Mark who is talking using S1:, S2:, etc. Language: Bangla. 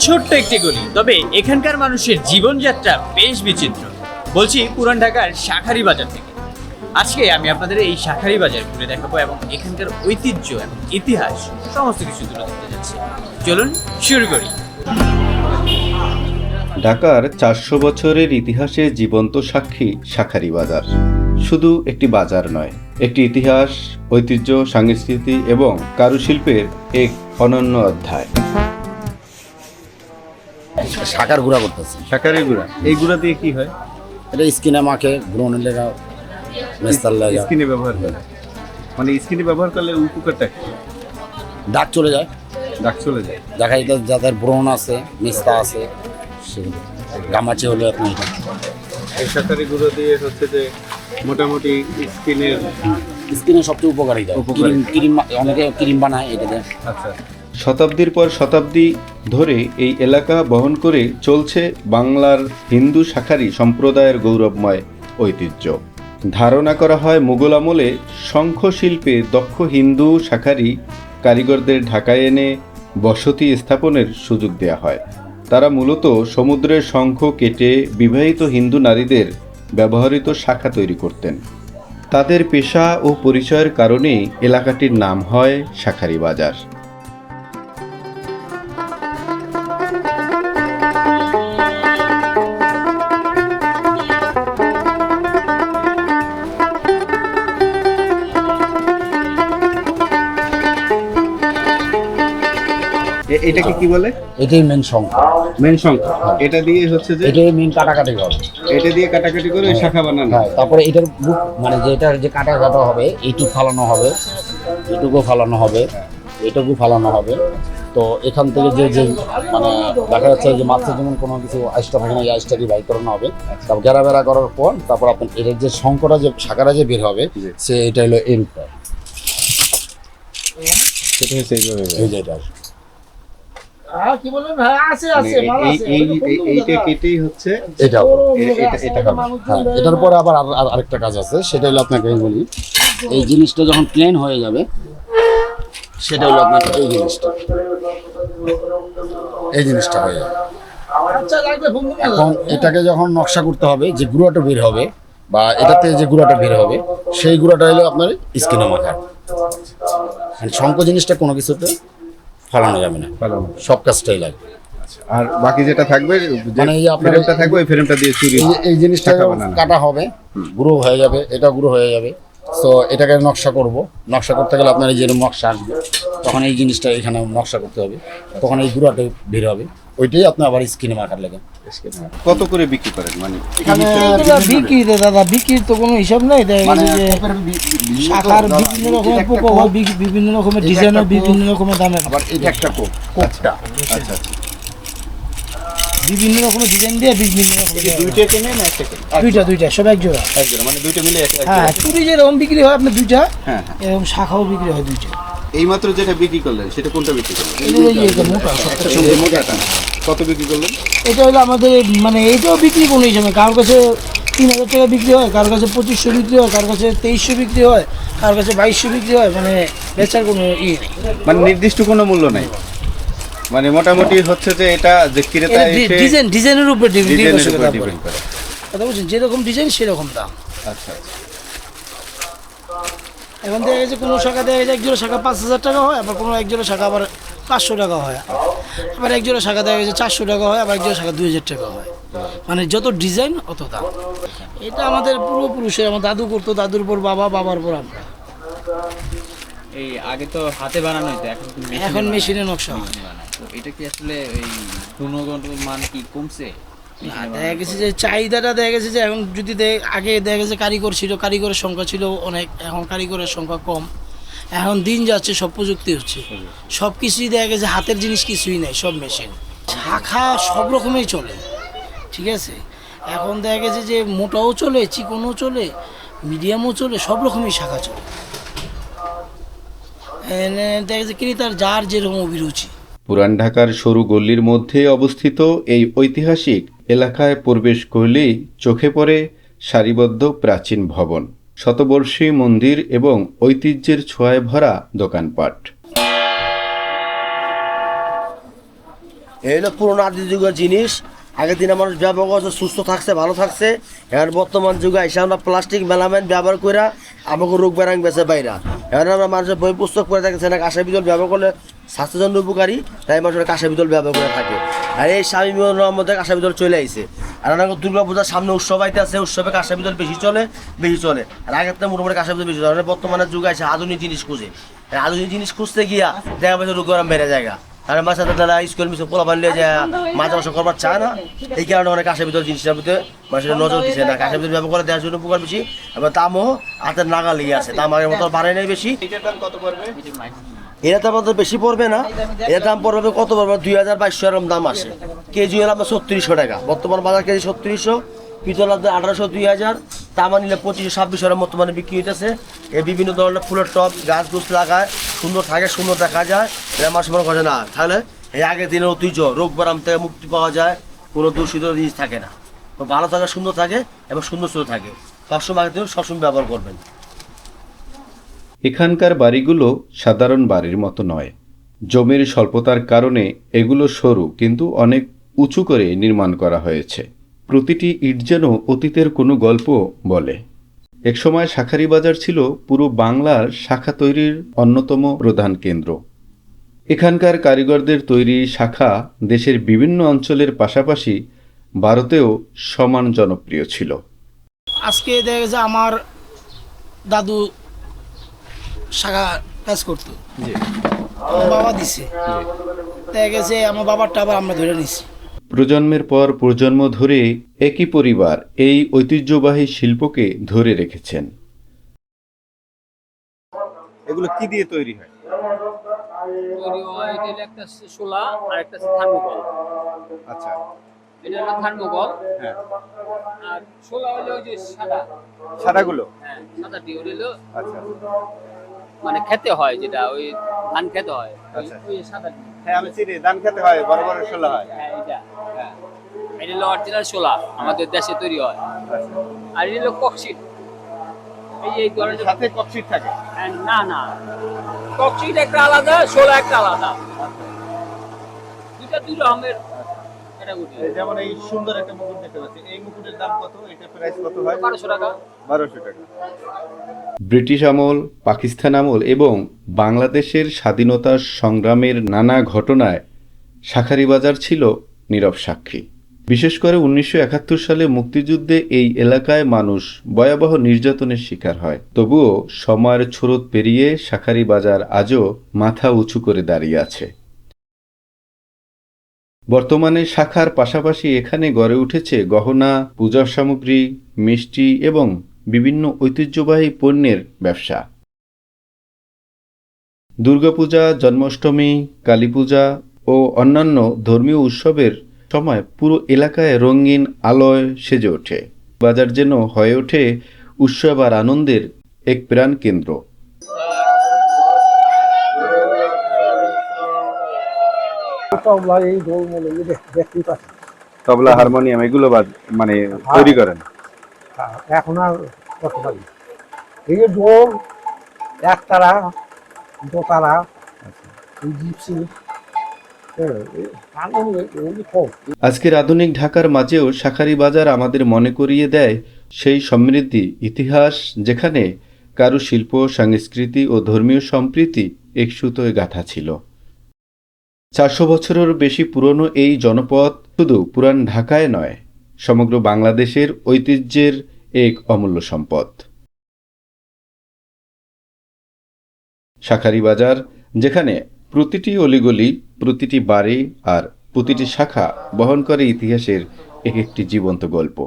S1: ছোট্ট একটি গলি, তবে এখানকার মানুষের জীবনযাত্রা বেশ বিচিত্র। বলছি পুরান ঢাকার শাঁখারী বাজার থেকে। আজকে আমি আপনাদের এই শাঁখারী বাজার ঘুরে দেখাবো এবং এখানকার ঐতিহ্য এবং ইতিহাস সমস্ত কিছু তুলে ধরতে যাচ্ছি। চলুন শুরু করি।
S2: ঢাকার 400 বছরের ইতিহাসে জীবন্ত সাক্ষী শাঁখারী বাজার। শুধু একটি বাজার নয়, একটি ইতিহাস, ঐতিহ্য, সংস্কৃতি এবং কারুশিল্পের এক অনন্য অধ্যায়।
S3: শাকার গুঁড়া করতেছে।
S2: শাঁখারী গুঁড়া, এই গুঁড়া দিয়ে কি হয়?
S3: এটা স্কিনে মাখে, ব্রণের লেগা, মেস্তার লেগা।
S2: স্কিনে ব্যবহার করে, মানে স্কিনে ব্যবহার করলে উপকারটা কি?
S3: দাগ চলে যায়,
S2: দাগ চলে যায়।
S3: দেখা যায় যাদের ব্রণ আছে, মেস্তা আছে, সেগুলো গামাচি হলে আপনি
S2: এই শাঁখারী গুঁড়ো দিয়ে হচ্ছে যে মোটামুটি
S3: স্কিনে সবচেয়ে উপকারিতা।
S2: উপকারী।
S3: ক্রিম অনেকে ক্রিম বানায় এটা দিয়ে।
S2: আচ্ছা, শতাব্দীর পর শতাব্দী ধরে এই এলাকা বহন করে চলছে বাংলার হিন্দু শাঁখারী সম্প্রদায়ের গৌরবময় ঐতিহ্য। ধারণা করা হয় মুঘল আমলে শঙ্খ শিল্পে দক্ষ হিন্দু শাঁখারী কারিগরদের ঢাকায় এনে বসতি স্থাপনের সুযোগ দেয়া হয়। তারা মূলত সমুদ্রের শঙ্খ কেটে বিবাহিত হিন্দু নারীদের ব্যবহৃত শাঁখা তৈরি করতেন। তাদের পেশা ও পরিচয়ের কারণেই এলাকাটির নাম হয় শাঁখারী বাজার। এটাকে কি বলে?
S3: এটাই মেন সংখ্যা,
S2: মেন সংখ্যা। এটা দিয়ে হচ্ছে যে
S3: এটাই মেন কাটাকাটি হবে।
S2: এটা দিয়ে কাটাকাটি করে ওই শাখা বানানো।
S3: হ্যাঁ, তারপরে এটার বুক মানে যেটার যে কাটা কাটা হবে, এইটুকু ফালানো হবে, এইটুকু ফালানো হবে, এইটুকু ফালানো হবে। তো এখান থেকে যে যে মানে দেখা যাচ্ছে যে মাছের যেমন কোনো কিছু আইসটা থাকে না, এই আইসটাকে বাই করানো হবে। তারপর গেরা বেড়া করার পর তারপর আপনার এটার যে শঙ্কটা যে শাখাটা যে বের হবে, সে এটা হলো এন্ডটা।
S2: সেটা হচ্ছে
S3: এই যে এটা
S4: কি বললেন? হ্যাঁ, আছে আছে, মাল আছে।
S2: এইটা কেটেই হচ্ছে
S3: এটা
S2: এটা হবে।
S3: হ্যাঁ, এটার পরে আবার আরেকটা কাজ আছে, সেটা হলো আপনাকে আমি বলি। এই জিনিসটা যখন প্লেন হয়ে যাবে, সেটা হলো আপনার এই জিনিসটা হয়ে যাবে।
S4: আচ্ছা, লাগবে ফোন দিবেন।
S3: এখন এটাকে যখন নকশা করতে হবে, যে গুঁড়াটা বের হবে বা এটাতে যে গুঁড়াটা বের হবে, সেই গুঁড়াটা হলো আপনার স্কিনে মাখা। শঙ্খ জিনিসটা কোনো কিছুতে ফালানো যাবে না, সব কাজটাই লাগবে।
S2: আর বাকি যেটা থাকবে,
S3: মানে এই যে আপনার
S2: ফ্রেমটা থাকবে, ওই ফ্রেমটা দিয়ে চুরি
S3: এই জিনিসটা
S2: শাখা বানানো।
S3: কাটা হবে, গুঁড়ো হয়ে যাবে, এটা গুঁড়ো হয়ে যাবে। তো এটাকে নকশা করব, নকশা করতে গেলে আপনার এই যে নকশা আসবে, তখন এই জিনিসটা এখানে নকশা করতে হবে, তখন এই গুঁড়াটা বের হবে, ওইটাই আপনার আবার স্কিনে মাখার লাগে।
S2: কত করে বিক্রি করেন? মানে
S4: বিক্রি তো দাদা, বিক্রির তো কোনো হিসাব নাই।
S3: মানে
S4: শাখার বিভিন্ন রকমের পোকা হয়, বিভিন্ন রকমের ডিজাইন, বিভিন্ন রকমের দামের।
S3: আবার এটা একটা কোপটা।
S2: আচ্ছা,
S4: বিভিন্ন রকমের ডিজাইন দিয়ে বিভিন্ন রকমের।
S2: দুইটা কেনে না একটা কেনে?
S4: দুইটা সব এক জোড়া।
S2: এক জোড়া, মানে দুইটা মিলে এক
S4: হ্যাঁ, চুরি যেরকম বিক্রি হয় আপনার দুইটা,
S2: হ্যাঁ।
S4: এরকম শাখাও বিক্রি হয় দুইটা।
S2: এইমাত্র যেটা বিক্রি করলেন সেটা কোনটা বিক্রি করলেন?
S4: এটা মোটা
S2: মোটাটা কত বিক্রি করলেন?
S4: এটা হলো আমাদের মানে এইটাও বিক্রি কোনো হিসাবে, কারোর কাছে 3000 টাকা বিক্রি হয়, কারোর কাছে 2500 বিক্রি হয়, কারোর কাছে 2300 বিক্রি হয়, কারোর কাছে 2200 বিক্রি হয়। মানে বেচার কোনো নেই,
S2: মানে নির্দিষ্ট কোনো মূল্য নাই, মানে মোটামুটি হচ্ছে যে এটা যে ক্রেতা এসে
S4: ডিজাইনের উপর ডিপেন্ড করে।
S2: ডিপেন্ড করে।
S4: কথা বলছেন, যেরকম ডিজাইন সেরকম দাম।
S2: আচ্ছা,
S4: এখন দেখা গেছে কোনো শাখা দেখা গেছে এক জোড়া শাখা 5000 টাকা হয়, আবার কোনো এক জোড়া শাখা আবার 500 টাকা হয়, আবার এক জোড়া শাখা দেখা গেছে 400 টাকা হয়, আবার এক জোড়া শাখা 2000 টাকা হয়। মানে যত ডিজাইন অত দাম। এটা আমাদের পূর্বপুরুষের, আমার দাদু করতো, দাদুর পর বাবা, বাবার পর আমরা।
S1: এই আগে তো হাতে বানানো হতো,
S4: এখন মেশিনে নকশা হয়।
S1: তো এটা কি আসলে এই গুণগত মান কি কমছে?
S4: না, দেখা গেছে যে চাহিদাটা দেখা গেছে যে এখন যদি আগে দেখা গেছে কারিগর ছিল, কারিগরের সংখ্যা ছিল অনেক, এখন কারিগরের সংখ্যা কম। এখন দিন যাচ্ছে, সব প্রযুক্তি হচ্ছে, সব কিছুই দেখা গেছে হাতের জিনিস কিছুই নেই, সব মেশিন। শাখা সব রকমই চলে, ঠিক আছে। এখন দেখা গেছে যে মোটাও চলে, চিকনও চলে, মিডিয়ামও চলে, সব রকমই শাখা চলে। দেখা গেছে ক্রেতার যার যেরকম অভিরুচি।
S2: পুরান ঢাকার সরু গল্লির মধ্যে অবস্থিত এই ঐতিহাসিক এলাকায় প্রবেশ করলেই চোখে পড়ে সারিবদ্ধ প্রাচীন ভবন। শতবর্ষী মন্দির এবং ঐতিহ্যের ছোঁয়ায় ভরা দোকানপাট।
S5: এই হলো পুরোনো আদি যুগের জিনিস। আগের দিনে মানুষ ব্যবহার করছে, সুস্থ থাকছে, ভালো থাকছে। এখন বর্তমান যুগে এসে আমরা প্লাস্টিক মেলামেন্ট ব্যবহার করে আমাকে রোগ বেড়াং বেঁচে বাইরা। এখন আমরা মানুষের বই পুস্তক পড়ে থাকছে না, কাঁসা পিতল ব্যবহার করলে স্বাস্থ্যের জন্য উপকারী, তাই মানুষের কাঁসা পিতল ব্যবহার করে থাকে। আর এই স্বামী বিবেকানন্দের মধ্যে কাঁসা পিতল চলে আইছে। আর আমাকে দুর্গা পূজার সামনে উৎসব আইতে আছে, উৎসবে কাঁসা পিতল বেশি চলে। আর আগের থেকে মোটামুটি কাঁসা পিতল বেশি চলে। বর্তমানে যুগে আছে আধুনিক জিনিস খুঁজে, আধুনিক জিনিস খুঁজতে গিয়া দেখা পাচ্ছে রোগ গরম বেড়ে জায়গা। আর মাছ তারা স্কুল মিশে পোলা বানলে যে মাছ মাংস করবার চায় না, এই কারণে অনেক কাঁসা ভিতর জিনিসটার প্রতি মানুষের নজর দিচ্ছে না। কাঁসা ভিতর ব্যবহার করে দেওয়ার জন্য উপকার বেশি, এবং দামও হাতের নাগা লেগে আছে। দাম আগের মতো বাড়ে নাই বেশি। এটা তো আমাদের বেশি পড়বে না, এর দাম পড়বে কত পড়বে 2200 এরকম দাম আসে। কেজি হলে আপনার 3600 টাকা, বর্তমান বাজার কেজি 3600। পিতল আপনার 1800, 2000, তামা নিলে 2500-2600 বর্তমানে বিক্রি হইতেছে। এই বিভিন্ন ধরনের ফুলের টব গাছ গুছ লাগায়, সুন্দর থাকে, সুন্দর দেখা যায়। এটা আমার মনে করে না তাহলে এই আগের দিনের ঐতিহ্য, রোগ ব্যারাম থেকে মুক্তি পাওয়া যায়, কোনো দূষিত জিনিস থাকে না। তো ভালো থাকে, সুন্দর থাকে এবং সুন্দর সুন্দর থাকে। সবসময় আগের দিন সবসময় ব্যবহার করবেন।
S2: এখানকার বাড়িগুলো সাধারণ বাড়ির মতো নয়। জমির স্বল্পতার কারণে এগুলো সরু কিন্তু অনেক উঁচু করে নির্মাণ করা হয়েছে। প্রতিটি ইট যেন অতীতের কোনো গল্প বলে। একসময় শাঁখারীবাজার ছিল পুরো বাংলার শাঁখা তৈরির অন্যতম প্রধান কেন্দ্র। এখানকার কারিগরদের তৈরি শাঁখা দেশের বিভিন্ন অঞ্চলের পাশাপাশি ভারতেও সমান জনপ্রিয় ছিল।
S4: আজকে দেখা গেছে আমার দাদু শাখা কাজ করতো, আমার বাবা দিছে, দেখা গেছে আমার বাবারটা আবার আমরা ধরে নিছি।
S2: প্রজন্মের পর প্রজন্ম ধরে একই পরিবার এই ঐতিহ্যবাহী শিল্পকে ধরে রেখেছেন। এগুলো কি দিয়ে তৈরি হয়?
S6: তৈরি হয় এটা হলো একটা শোলা আর একটা থার্মোকল।
S2: আচ্ছা,
S6: এটা হলো থার্মোকল,
S2: হ্যাঁ,
S6: আর শোলা হলো ওই যে সাদা,
S2: সাদাগুলো।
S6: হ্যাঁ সাদা দিয়ে হলো
S2: আচ্ছা,
S6: মানে খেতে হয়, যেটা ওই ধান খেতে হয়,
S2: আচ্ছা।
S6: ওই সাদা দিয়ে।
S2: হ্যাঁ আমি চিনি, ধান খেতে হয়, বড় বড় শোলা হয়।
S6: হ্যাঁ এটা, হ্যাঁ এটা হলো অরিজিনাল শোলা, আমাদের দেশে তৈরি হয়। আর এটা হলো ককশিট। এই ধরনের
S2: সাথে ককশিট থাকে।
S6: না না, ককশিট একটা আলাদা, শোলা একটা আলাদা, দুটো রকমের ক্যাটাগরি।
S2: যেমন এই সুন্দর একটা মুকুট দেখতে পাচ্ছি, এই মুকুটের দাম কত? এটা প্রাইস কত হয়?
S6: 1200 টাকা।
S2: 1200 টাকা। ব্রিটিশ আমল, পাকিস্তান আমল এবং বাংলাদেশের স্বাধীনতা সংগ্রামের নানা ঘটনায় শাঁখারীবাজার ছিল নীরব সাক্ষী। বিশেষ করে 1971 সালে মুক্তিযুদ্ধে এই এলাকায় মানুষ ভয়াবহ নির্যাতনের শিকার হয়। তবুও সময়ের ছোরত পেরিয়ে শাঁখারীবাজার আজও মাথা উঁচু করে দাঁড়িয়ে আছে। বর্তমানে শাখার পাশাপাশি এখানে গড়ে উঠেছে গহনা, পূজার সামগ্রী, মিষ্টি এবং বিভিন্ন ঐতিহ্যবাহী পণ্যের ব্যবসা। দুর্গাপূজা, জন্মাষ্টমী, কালীপূজা ও অন্যান্য ধর্মীয় উৎসবের সময় পুরো এলাকায় রঙিন আলোয় সেজে ওঠে। বাজার যেন হয়ে ওঠে উৎসব আর আনন্দের এক প্রাণ কেন্দ্র। তবলা, হারমোনিয়াম এগুলো মানে তৈরি করেন?
S7: এখন আর করতে পারি। এই যে ডোল, একতারা, দোতারা, এই জিপসি,
S2: আজকের আধুনিক ঢাকার মাঝেও শাঁখারীবাজার আমাদের মনে করিয়ে দেয় সেই সমৃদ্ধি ইতিহাস, যেখানে কারুশিল্প, সংস্কৃতি ও ধর্মীয় সম্প্রীতি এক সুতোয় গাঁথা ছিল। 400 বছরের বেশি পুরনো এই জনপদ শুধু পুরান ঢাকায় নয়, সমগ্র বাংলাদেশের ঐতিহ্যের এক অমূল্য সম্পদ। শাঁখারীবাজার, যেখানে প্রতিটি অলিগলি, প্রতিটি বাড়ি আর প্রতিটি শাখা বহন করে ইতিহাসের এক একটি জীবন্ত গল্প।